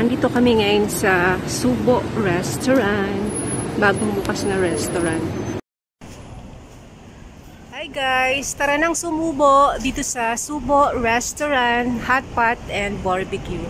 Nandito kami ngayon sa Subo Restaurant. Bagong bukas na restaurant. Hi guys! Tara nang sumubo dito sa Subo Restaurant, Hot Pot and Barbecue.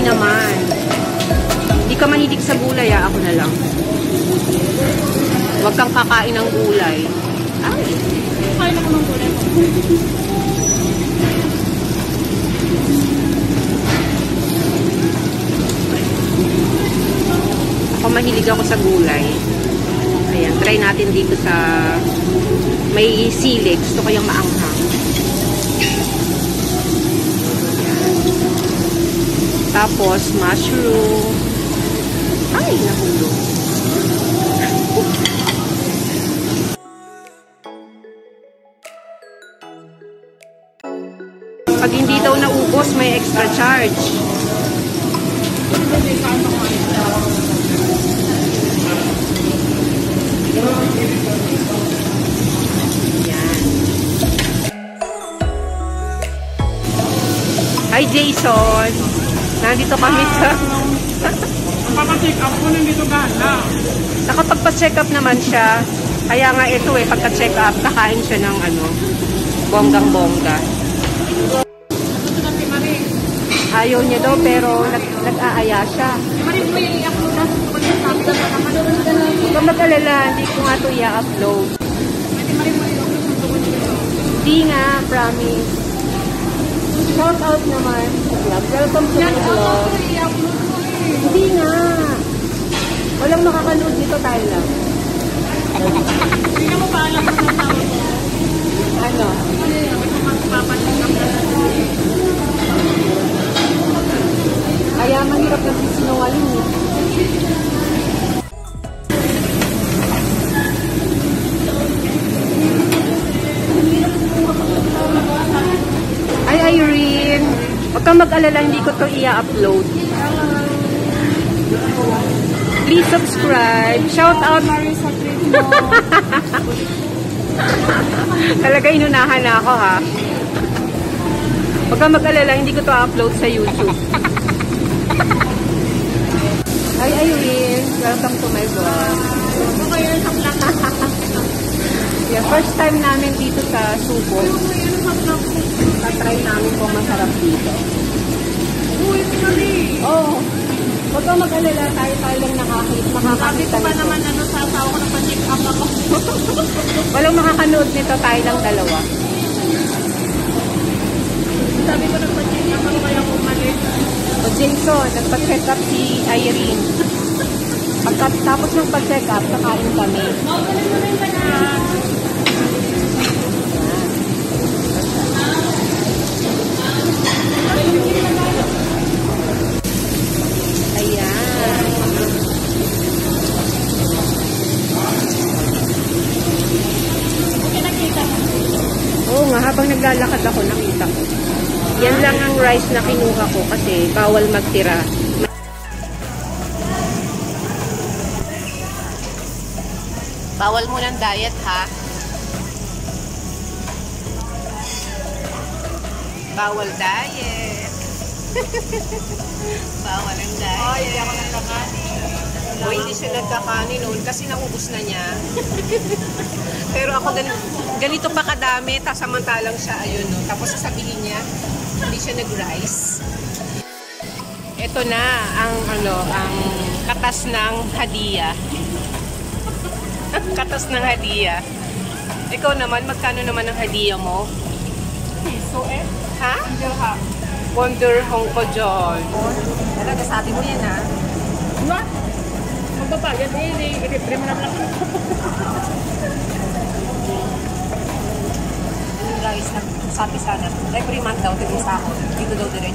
Naman. Hindi ka manidig sa gulay, ako na lang. Huwag kang kakain ng gulay. Ay! Kain ako ng gulay. Ako mahilig ako sa gulay. Ayan, try natin dito sa may sili. Gusto ko yung maanghang. Tapos, mushroom. Ay, nahulog. Pag hindi daw naubos, may extra charge. Yan. Hi, Jason! Nandito kami sa... Papacheck up ko nandito gana. Nakapagpa-check up naman siya. Kaya nga ito pagka-check up, kakain siya ng bonggang-bongga. Ayaw niya daw, pero nag-aaya siya. Huwag ka mag-alala, hindi ko nga ito i-upload. Hindi nga, promise. Shout out naman. Welcome to my vlog. Hindi nga. Walang makakanood dito, tayo lang. Hindi na mo pa alam kung ang tawag ko. Ano? Kaya mahirap na sinungaling eh. Ay, Irene. Huwag kang mag-alala, hindi ko ito i-upload. Please subscribe. Shout out. Marisa Trino. Talaga inunahan na ako, ha? Huwag kang mag-alala, hindi ko ito upload sa YouTube. Hi, Irene. Welcome to my vlog. Yeah, first time namin dito sa Subo. Tatry namin kung masarap dito. Oh, huwag kang mag-alala, tayo lang makakakita pa nito. naman sa asawa ko na pa-check up ako. Walang makakanood nito, tayo lang dalawa. Sabi ko nagpa-check up ako kaya umalis. O Jason, nagpa-check up si Irene. Pagkatapos ng pa-check up, kakain kami. Galing mo rin ba na? Ayan. Okay, nakita mo. Oo nga, habang naglalakad ako, nakita ko. Yan lang ang rice na kinuha ko kasi bawal magtira. Bawal mo ng diet, ha? Bawal diet. Bawal ang diet. Oh, hindi ako nagkakanin. O, hindi siya nagkakanin noon kasi naubos na niya. Pero ako ganito pa kadami, samantalang siya, ayun, no? Tapos sasabihin niya, hindi siya nag-rice. Ito na ang ang katas ng hadiah. Katas ng hadiah. Ikaw naman, magkano naman ang hadiah mo? Piso Ha? Dirham. Wonder Hong ko dyan. Talaga, sabi mo yan, ha? Diba? Magpapagad eh. I-reprint mo naman ako. Yung guys, sabi sana, every month daw, tigil sa ako. Dito daw din.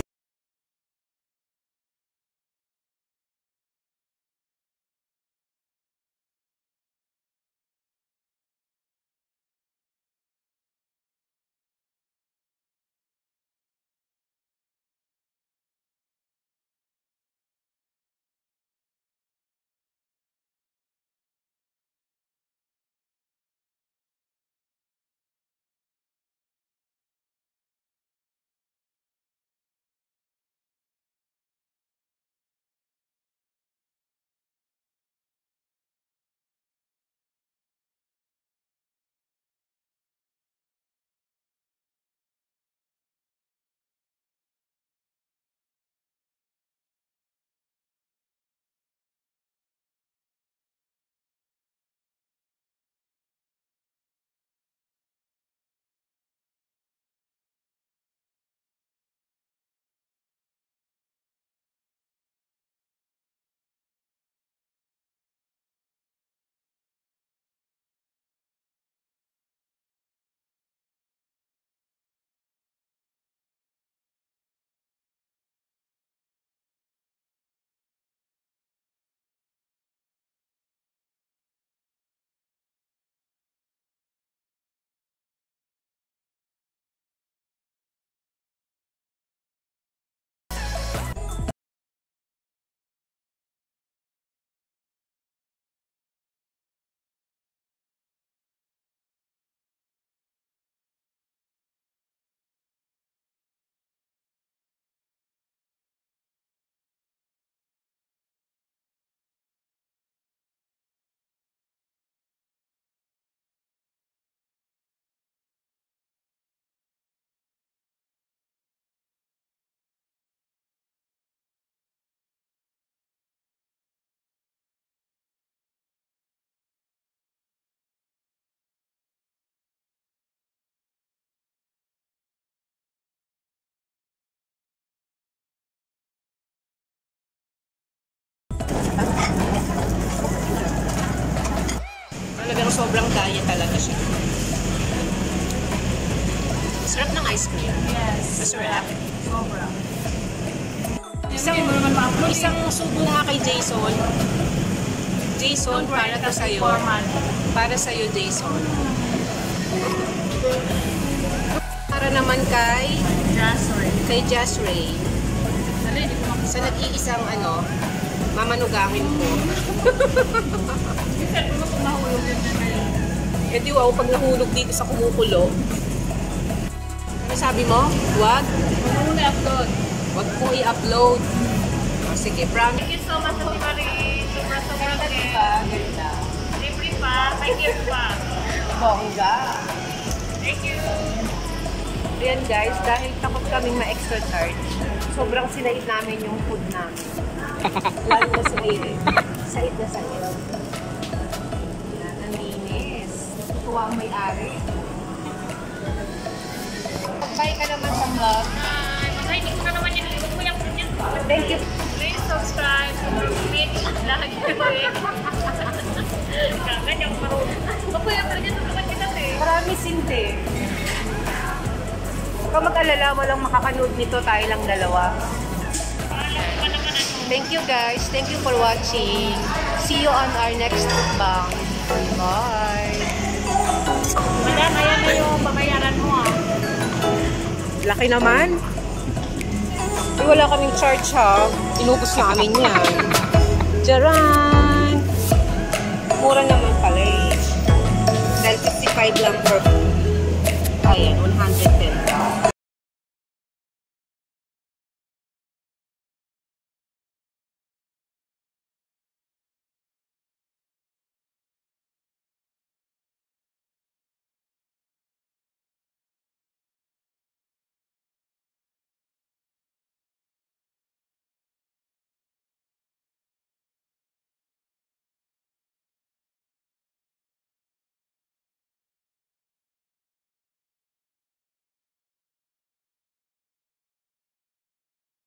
Talagang sobrang daya talaga siya. Sarap ng ice cream. Yes. Masarap. Sobra. Isang subo nga kay Jason. Jason, para to sa'yo. Para sa'yo, Jason. Para naman kay Just Ray. Sa nag-iisang mamanugangin ko. Eh di wow, pag nahulog dito sa kumukulo. Ano sabi mo? Wag? Wag ko i-upload. Oh, sige, promise. Thank you so much, Mari. Sobra-sobra din. Ganda. Libre pa. May gift pa. Bongga. Thank you. Ayan guys, dahil takot kaming ma-extra charge, sobrang sinait namin yung food namin. Lalo na sa liit. Sait na sait. Yan, ang linis. Tuwa ang may-ari. Bye ka naman sa vlog. Ay, hindi ko na naman yan. Huwag mo yung yan. Thank you. Please subscribe. Meet. Lagi ko eh. Ganyan yung marunong. Huwag mo yung ganyan. Tulungan kita eh. Marami sinte. Kung mag-alala mo lang makakanood nito, tayo lang dalawa. Thank you guys. Thank you for watching. See you on our next mukbang. Bye! Madam, ayan na yung babayaran mo ah. Laki naman. Ay, wala kaming charge ha. Inubos namin yan. Jaran! Mura naman pala eh. Dahil 65 lang per. Ayan, 110.